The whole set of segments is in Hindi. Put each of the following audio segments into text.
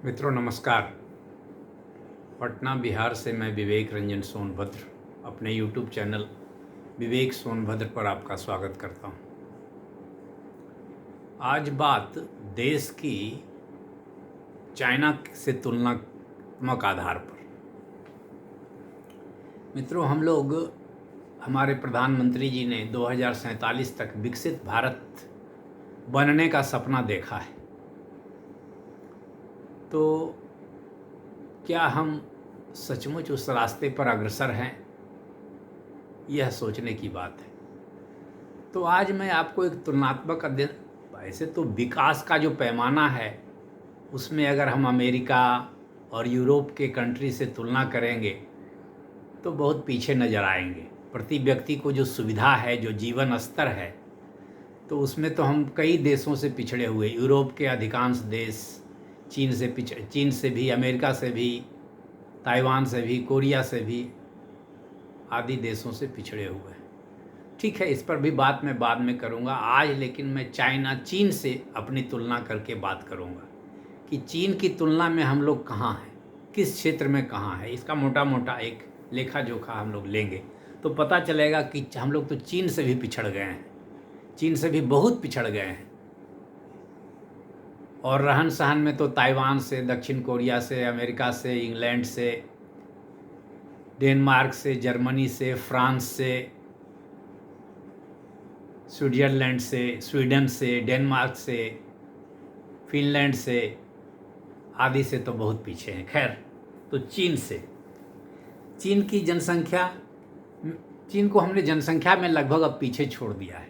मित्रों नमस्कार। पटना बिहार से मैं विवेक रंजन सोनभद्र अपने YouTube चैनल विवेक सोनभद्र पर आपका स्वागत करता हूं। आज बात देश की चाइना से तुलनात्मक आधार पर। मित्रों, हमारे प्रधानमंत्री जी ने 2047 तक विकसित भारत बनने का सपना देखा है। तो क्या हम सचमुच उस रास्ते पर अग्रसर हैं? यह सोचने की बात है। तो आज मैं आपको एक तुलनात्मक अध्ययन, ऐसे तो विकास का जो पैमाना है उसमें अगर हम अमेरिका और यूरोप के कंट्री से तुलना करेंगे तो बहुत पीछे नज़र आएंगे। प्रति व्यक्ति को जो सुविधा है, जो जीवन स्तर है, तो उसमें तो हम कई देशों से पिछड़े हुए। यूरोप के अधिकांश देश चीन से भी, अमेरिका से भी, ताइवान से भी, कोरिया से भी आदि देशों से पिछड़े हुए हैं। ठीक है, इस पर भी बात मैं बाद में करूंगा। आज लेकिन मैं चीन से अपनी तुलना करके बात करूंगा कि चीन की तुलना में हम लोग कहाँ हैं, किस क्षेत्र में कहाँ है। इसका मोटा मोटा एक लेखा जोखा हम लोग लेंगे तो पता चलेगा कि हम लोग तो चीन से भी पिछड़ गए हैं, चीन से भी बहुत पिछड़ गए हैं। और रहन सहन में तो ताइवान से, दक्षिण कोरिया से, अमेरिका से, इंग्लैंड से, डेनमार्क से, जर्मनी से, फ्रांस से, स्विट्जरलैंड से, स्वीडन से, डेनमार्क से, फिनलैंड से आदि से तो बहुत पीछे हैं। खैर, तो चीन की जनसंख्या, चीन को हमने जनसंख्या में लगभग अब पीछे छोड़ दिया है।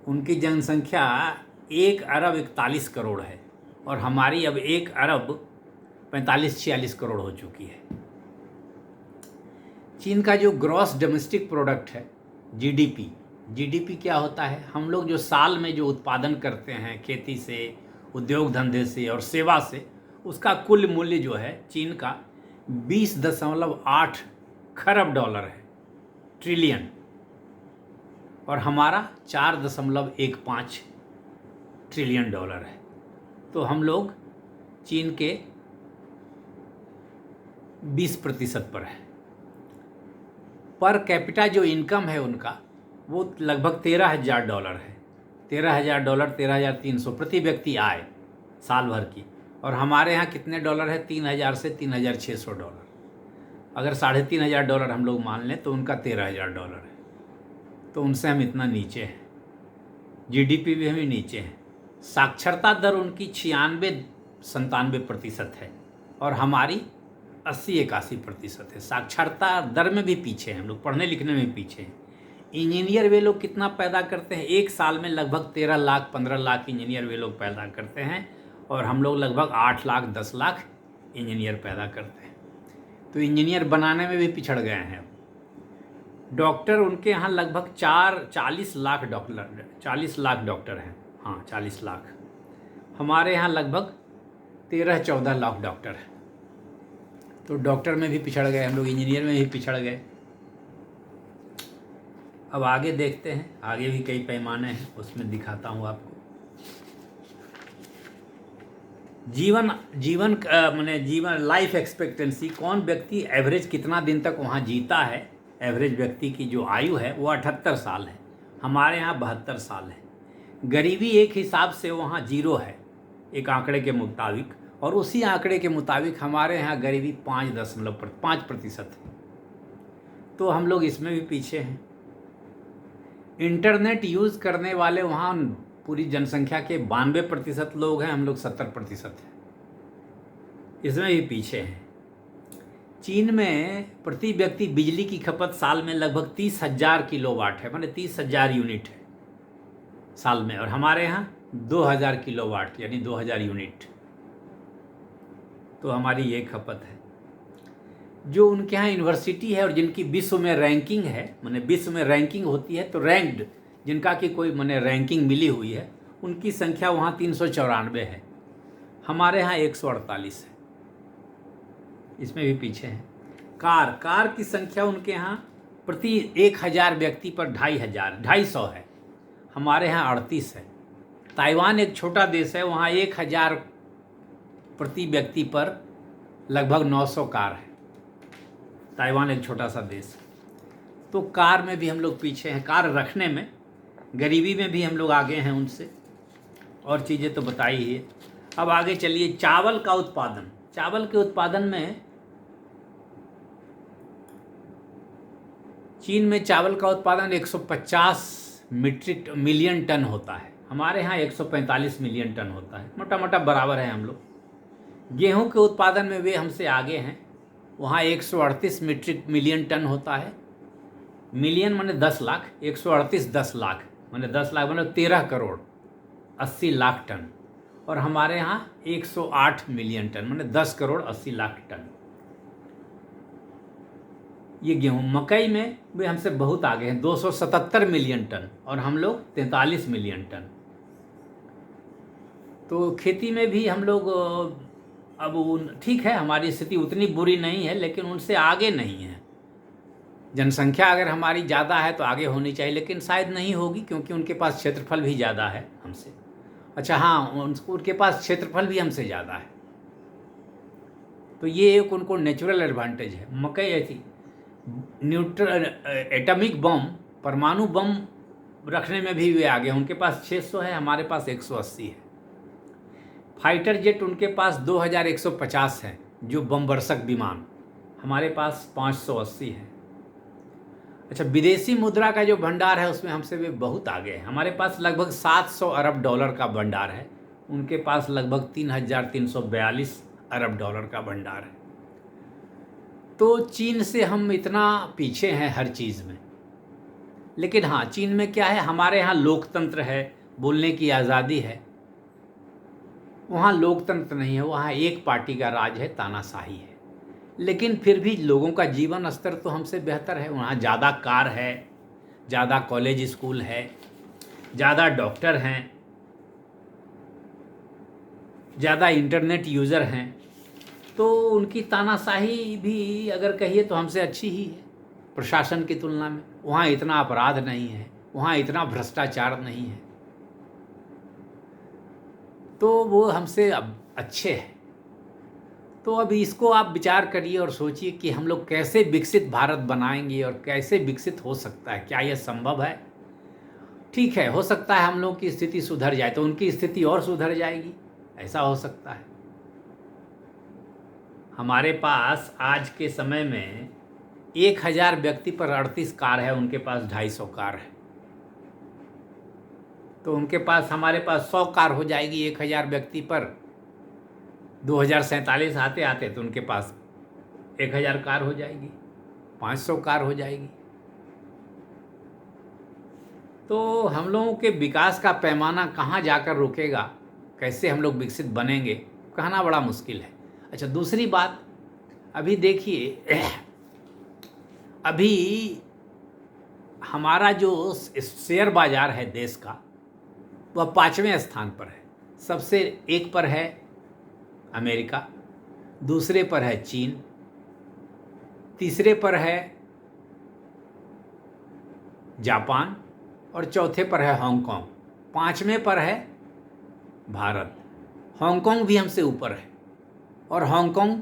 उनकी जनसंख्या 1,41,40,00,000 है और हमारी अब 1,45,46 करोड़ हो चुकी है। चीन का जो ग्रॉस डोमेस्टिक प्रोडक्ट है, जीडीपी क्या होता है? हम लोग जो साल में जो उत्पादन करते हैं खेती से, उद्योग धंधे से और सेवा से, उसका कुल मूल्य जो है चीन का 20.8 खरब डॉलर है, ट्रिलियन, और हमारा 4.15 ट्रिलियन डॉलर है। तो हम लोग चीन के 20% पर है। पर कैपिटा जो इनकम है उनका वो लगभग $13,000 है। $13,000, 13,300 प्रति व्यक्ति आय साल भर की। और हमारे यहाँ कितने डॉलर है? 3,000 से $3,600। अगर $3,500 हम लोग मान लें तो उनका $13,000 है। तो उनसे हम इतना नीचे हैं। जीडीपी भी हमें नीचे है। साक्षरता दर उनकी 96-97% है और हमारी 80-81% है। साक्षरता दर में भी पीछे हैं हम लोग, पढ़ने लिखने में पीछे हैं। इंजीनियर वे लोग कितना पैदा करते हैं? एक साल में लगभग 13 लाख 15 लाख इंजीनियर वे लोग पैदा करते हैं और हम लोग लगभग 8 लाख 10 लाख इंजीनियर पैदा करते हैं। तो इंजीनियर बनाने में भी पिछड़ गए हैं। डॉक्टर उनके यहाँ लगभग 40 लाख डॉक्टर हैं। हाँ, 40 लाख। हमारे यहाँ लगभग 13-14 लाख डॉक्टर हैं। तो डॉक्टर में भी पिछड़ गए हम लोग, इंजीनियर में भी पिछड़ गए। अब आगे देखते हैं, आगे भी कई पैमाने हैं, उसमें दिखाता हूँ आपको। जीवन लाइफ एक्सपेक्टेंसी, कौन व्यक्ति एवरेज कितना दिन तक वहाँ जीता है। एवरेज व्यक्ति की जो आयु है वो 78 साल है। हमारे यहाँ 72 साल है। गरीबी एक हिसाब से वहाँ 0 है, एक आंकड़े के मुताबिक, और उसी आंकड़े के मुताबिक हमारे यहाँ गरीबी 5% है। तो हम लोग इसमें भी पीछे हैं। इंटरनेट यूज़ करने वाले वहाँ पूरी जनसंख्या के 92% लोग हैं, हम लोग 70% हैं। इसमें भी पीछे हैं। चीन में प्रति व्यक्ति बिजली की खपत साल में लगभग 30,000 किलोवाट है, माने 30,000 यूनिट है साल में, और हमारे यहाँ 2,000 किलोवाट यानी 2,000 यूनिट। तो हमारी ये खपत है। जो उनके यहाँ यूनिवर्सिटी है और जिनकी विश्व में रैंकिंग है, माने विश्व में रैंकिंग होती है तो रैंक्ड, जिनका कि कोई माने रैंकिंग मिली हुई है, उनकी संख्या वहाँ 394 है। हमारे यहाँ 148 है। इसमें भी पीछे हैं। कार की संख्या उनके यहाँ प्रति 1,000 व्यक्ति पर 250 है। हमारे यहाँ 38 है। ताइवान एक छोटा देश है, वहाँ 1,000 प्रति व्यक्ति पर लगभग 900 कार है। ताइवान एक छोटा सा देश है, तो कार में भी हम लोग पीछे हैं, कार रखने में, गरीबी में भी हम लोग आगे हैं उनसे, और चीज़ें तो बताई ही है। अब आगे चलिए, चावल का उत्पादन। चावल के उत्पादन में चीन में चावल का उत्पादन 150 मिलियन टन होता है, हमारे यहाँ 145 मिलियन टन होता है, मोटा मोटा बराबर है हम लोग। गेहूं के उत्पादन में वे हमसे आगे हैं, वहाँ 138 मिलियन टन होता है। मिलियन माने 10 लाख, 138 10 लाख माने 10 लाख माने 13 करोड़ 80 लाख टन, और हमारे यहाँ 108 मिलियन टन माने 10 करोड़ 80 लाख टन। ये गेहूँ। मकई में वे हमसे बहुत आगे हैं, 277 मिलियन टन, और हम लोग 43 मिलियन टन। तो खेती में भी हम लोग अब ठीक है, हमारी स्थिति उतनी बुरी नहीं है, लेकिन उनसे आगे नहीं है। जनसंख्या अगर हमारी ज़्यादा है तो आगे होनी चाहिए, लेकिन शायद नहीं होगी, क्योंकि उनके पास क्षेत्रफल भी ज़्यादा है हमसे। अच्छा हाँ, उनके पास क्षेत्रफल भी हमसे ज़्यादा है, तो ये एक उनको नेचुरल एडवांटेज है। मकई ऐसी एटॉमिक बम, परमाणु बम रखने में भी वे आगे हैं, उनके पास 600 है, हमारे पास 180 है। फाइटर जेट उनके पास 2150 है, जो बम वर्षक विमान, हमारे पास 580 है। अच्छा, विदेशी मुद्रा का जो भंडार है उसमें हमसे वे बहुत आगे हैं, हमारे पास लगभग 700 अरब डॉलर का भंडार है, उनके पास लगभग 3342 अरब डॉलर का भंडार है। तो चीन से हम इतना पीछे हैं हर चीज़ में। लेकिन हाँ, चीन में क्या है, हमारे यहाँ लोकतंत्र है, बोलने की आज़ादी है, वहाँ लोकतंत्र नहीं है, वहाँ एक पार्टी का राज है, तानाशाही है। लेकिन फिर भी लोगों का जीवन स्तर तो हमसे बेहतर है, वहाँ ज़्यादा कार है, ज़्यादा कॉलेज स्कूल है, ज़्यादा डॉक्टर हैं, ज़्यादा इंटरनेट यूज़र हैं, तो उनकी तानाशाही भी अगर कहिए तो हमसे अच्छी ही है प्रशासन की तुलना में। वहाँ इतना अपराध नहीं है, वहाँ इतना भ्रष्टाचार नहीं है, तो वो हमसे अब अच्छे हैं। तो अब इसको आप विचार करिए और सोचिए कि हम लोग कैसे विकसित भारत बनाएंगे और कैसे विकसित हो सकता है, क्या यह संभव है? ठीक है, हो सकता है हम लोग की स्थिति सुधर जाए तो उनकी स्थिति और सुधर जाएगी, ऐसा हो सकता है। हमारे पास आज के समय में 1000 व्यक्ति पर 38 कार है, उनके पास 250 कार है, तो उनके पास, हमारे पास 100 कार हो जाएगी 1000 व्यक्ति पर। 2047 आते आते तो उनके पास 1000 कार हो जाएगी, 500 कार हो जाएगी। तो हम लोगों के विकास का पैमाना कहाँ जाकर रुकेगा, कैसे हम लोग विकसित बनेंगे, कहना बड़ा मुश्किल है। अच्छा, दूसरी बात, अभी देखिए, अभी हमारा जो शेयर बाजार है देश का, वह 5वें स्थान पर है। सबसे एक पर है अमेरिका, दूसरे पर है चीन, तीसरे पर है जापान, और चौथे पर है हांगकांग, 5वें पर है भारत। हांगकांग भी हमसे ऊपर है, और हांगकांग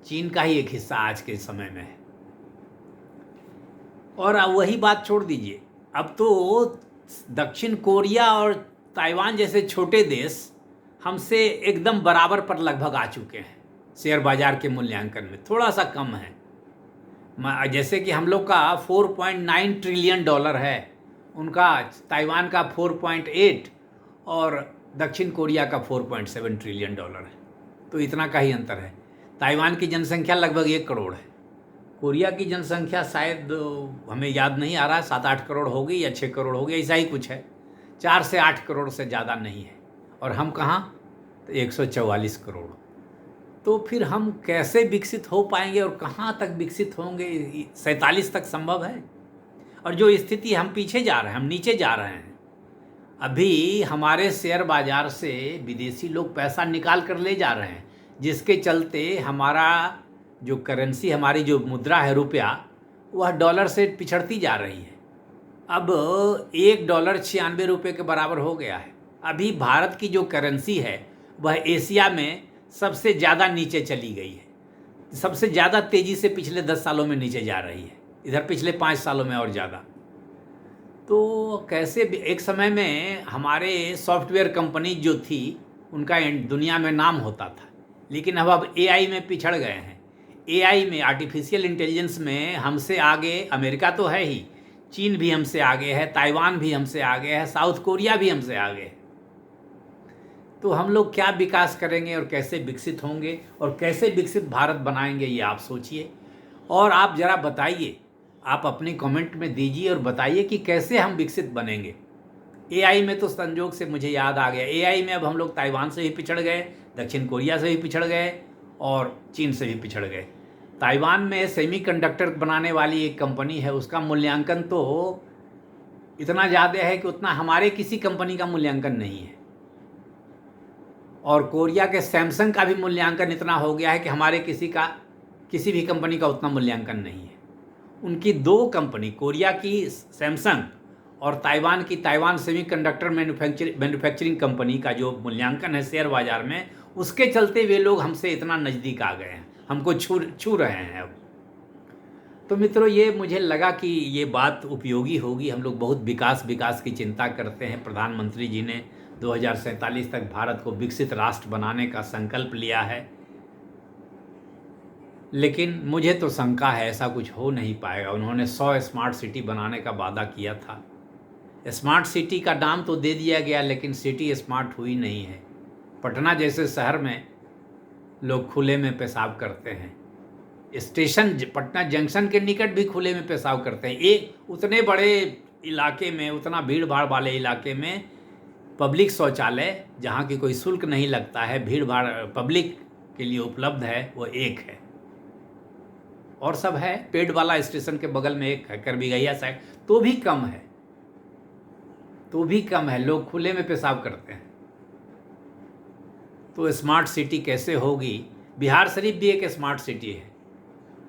चीन का ही एक हिस्सा आज के समय में है। और अब वही बात छोड़ दीजिए, अब तो दक्षिण कोरिया और ताइवान जैसे छोटे देश हमसे एकदम बराबर पर लगभग आ चुके हैं शेयर बाजार के मूल्यांकन में, थोड़ा सा कम है। जैसे कि हम लोग का 4.9 ट्रिलियन डॉलर है, उनका ताइवान का 4.8 और दक्षिण कोरिया का 4.7 ट्रिलियन डॉलर है, तो इतना का ही अंतर है। ताइवान की जनसंख्या लगभग 1 करोड़ है, कोरिया की जनसंख्या शायद हमें याद नहीं आ रहा है, 7-8 करोड़ हो गई या 6 करोड़ हो गई, ऐसा ही कुछ है, 4 से 8 करोड़ से ज़्यादा नहीं है। और हम कहाँ, तो 144 करोड़। तो फिर हम कैसे विकसित हो पाएंगे और कहाँ तक विकसित होंगे? 47 तक संभव है। और जो स्थिति, हम पीछे जा रहे हैं, हम नीचे जा रहे हैं। अभी हमारे शेयर बाजार से विदेशी लोग पैसा निकाल कर ले जा रहे हैं, जिसके चलते हमारा जो करेंसी, हमारी जो मुद्रा है रुपया, वह डॉलर से पिछड़ती जा रही है। अब $1 96 रुपये के बराबर हो गया है। अभी भारत की जो करेंसी है वह एशिया में सबसे ज़्यादा नीचे चली गई है, सबसे ज़्यादा तेज़ी से पिछले 10 सालों में नीचे जा रही है, इधर पिछले 5 सालों में और ज़्यादा। तो कैसे एक समय में हमारे सॉफ्टवेयर कंपनी जो थी उनका दुनिया में नाम होता था, लेकिन अब एआई में पिछड़ गए हैं। एआई में, आर्टिफिशियल इंटेलिजेंस में हमसे आगे अमेरिका तो है ही, चीन भी हमसे आगे है, ताइवान भी हमसे आगे है, साउथ कोरिया भी हमसे आगे है। तो हम लोग क्या विकास करेंगे और कैसे विकसित होंगे और कैसे विकसित भारत बनाएंगे, ये आप सोचिए। और आप ज़रा बताइए, आप अपने कमेंट में दीजिए और बताइए कि कैसे हम विकसित बनेंगे। एआई में तो संजोग से मुझे याद आ गया, एआई में अब हम लोग ताइवान से भी पिछड़ गए, दक्षिण कोरिया से भी पिछड़ गए और चीन से भी पिछड़ गए। ताइवान में सेमीकंडक्टर बनाने वाली एक कंपनी है, उसका मूल्यांकन तो इतना ज़्यादा है कि उतना हमारे किसी कंपनी का मूल्यांकन नहीं है। और कोरिया के सैमसंग का भी मूल्यांकन इतना हो गया है कि हमारे किसी भी कंपनी का उतना मूल्यांकन नहीं है। उनकी 2 कंपनी, कोरिया की सैमसंग और ताइवान की ताइवान सेमीकंडक्टर मैन्युफैक्चरिंग कंपनी का जो मूल्यांकन है शेयर बाज़ार में, उसके चलते वे लोग हमसे इतना नज़दीक आ गए हैं, हमको छू रहे हैं अब। तो मित्रों, ये मुझे लगा कि ये बात उपयोगी होगी। हम लोग बहुत विकास की चिंता करते हैं। प्रधानमंत्री जी ने 2047 तक भारत को विकसित राष्ट्र बनाने का संकल्प लिया है, लेकिन मुझे तो शंका है ऐसा कुछ हो नहीं पाएगा। उन्होंने 100 स्मार्ट सिटी बनाने का वादा किया था। स्मार्ट सिटी का नाम तो दे दिया गया, लेकिन सिटी स्मार्ट हुई नहीं है। पटना जैसे शहर में लोग खुले में पेशाब करते हैं, स्टेशन पटना जंक्शन के निकट भी खुले में पेशाब करते हैं। एक उतने बड़े इलाके में, उतना भीड़ भाड़ वाले इलाके में पब्लिक शौचालय जहाँ की कोई शुल्क नहीं लगता है, भीड़ भाड़ पब्लिक के लिए उपलब्ध है, वो एक है। और सब है पेड़ वाला स्टेशन के बगल में एक है, करबिगैया साइड, तो भी कम है, लोग खुले में पेशाब करते हैं। तो स्मार्ट सिटी कैसे होगी? बिहार शरीफ भी एक स्मार्ट सिटी है,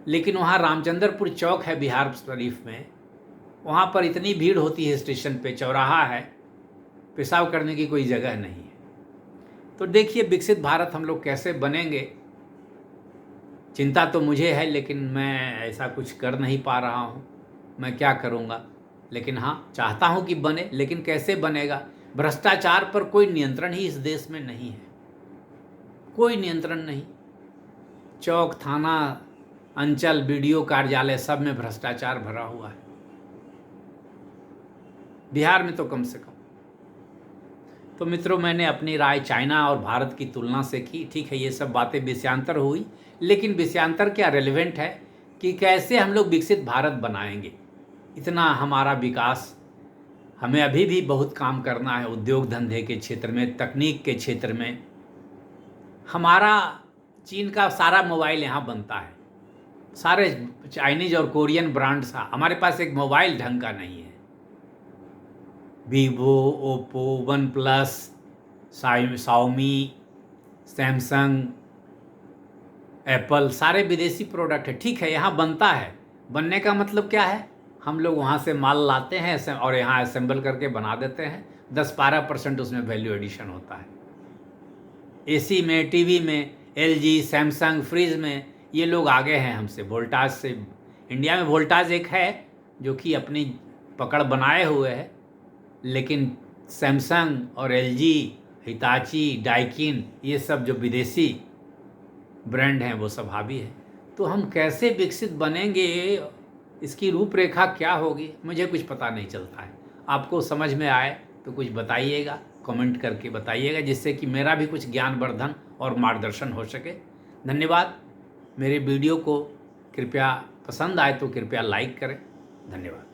लेकिन वहाँ रामचंद्रपुर चौक है बिहार शरीफ में, वहाँ पर इतनी भीड़ होती है, स्टेशन पे चौराहा है, पेशाब करने की कोई जगह नहीं है। तो देखिए विकसित भारत हम लोग कैसे बनेंगे, चिंता तो मुझे है, लेकिन मैं ऐसा कुछ कर नहीं पा रहा हूँ। मैं क्या करूँगा, लेकिन हाँ चाहता हूँ कि बने, लेकिन कैसे बनेगा? भ्रष्टाचार पर कोई नियंत्रण ही इस देश में नहीं है, कोई नियंत्रण नहीं। चौक, थाना, अंचल, बीडीओ कार्यालय, सब में भ्रष्टाचार भरा हुआ है, बिहार में तो कम से कम। तो मित्रों, मैंने अपनी राय चाइना और भारत की तुलना से की। ठीक है, ये सब बातें विषयांतर हुई, लेकिन विषयांतर क्या रेलेवेंट है कि कैसे हम लोग विकसित भारत बनाएंगे। इतना हमारा विकास, हमें अभी भी बहुत काम करना है उद्योग धंधे के क्षेत्र में, तकनीक के क्षेत्र में। हमारा चीन का सारा मोबाइल यहाँ बनता है, सारे चाइनीज और कोरियन ब्रांड्स। हमारे पास एक मोबाइल ढंग का नहीं है। Vivo, Oppo, one plus, Xiaomi, Samsung, Apple, सारे विदेशी प्रोडक्ट है। ठीक है, यहाँ बनता है, बनने का मतलब क्या है? हम लोग वहाँ से माल लाते हैं और यहाँ असेंबल करके बना देते हैं। 10-12% उसमें वैल्यू एडिशन होता है। एसी में, टीवी में, एलजी, सैमसंग, फ्रिज में ये लोग आगे हैं हमसे। वोल्टास से, इंडिया में वोल्टास एक है जो कि अपनी पकड़ बनाए हुए है, लेकिन सैमसंग और एलजी, हिताची, डाइकिन, ये सब जो विदेशी ब्रांड हैं वो सब हावी है। तो हम कैसे विकसित बनेंगे, इसकी रूपरेखा क्या होगी, मुझे कुछ पता नहीं चलता है। आपको समझ में आए तो कुछ बताइएगा, कमेंट करके बताइएगा, जिससे कि मेरा भी कुछ ज्ञानवर्धन और मार्गदर्शन हो सके। धन्यवाद। मेरे वीडियो को कृपया पसंद आए तो कृपया लाइक करें। धन्यवाद।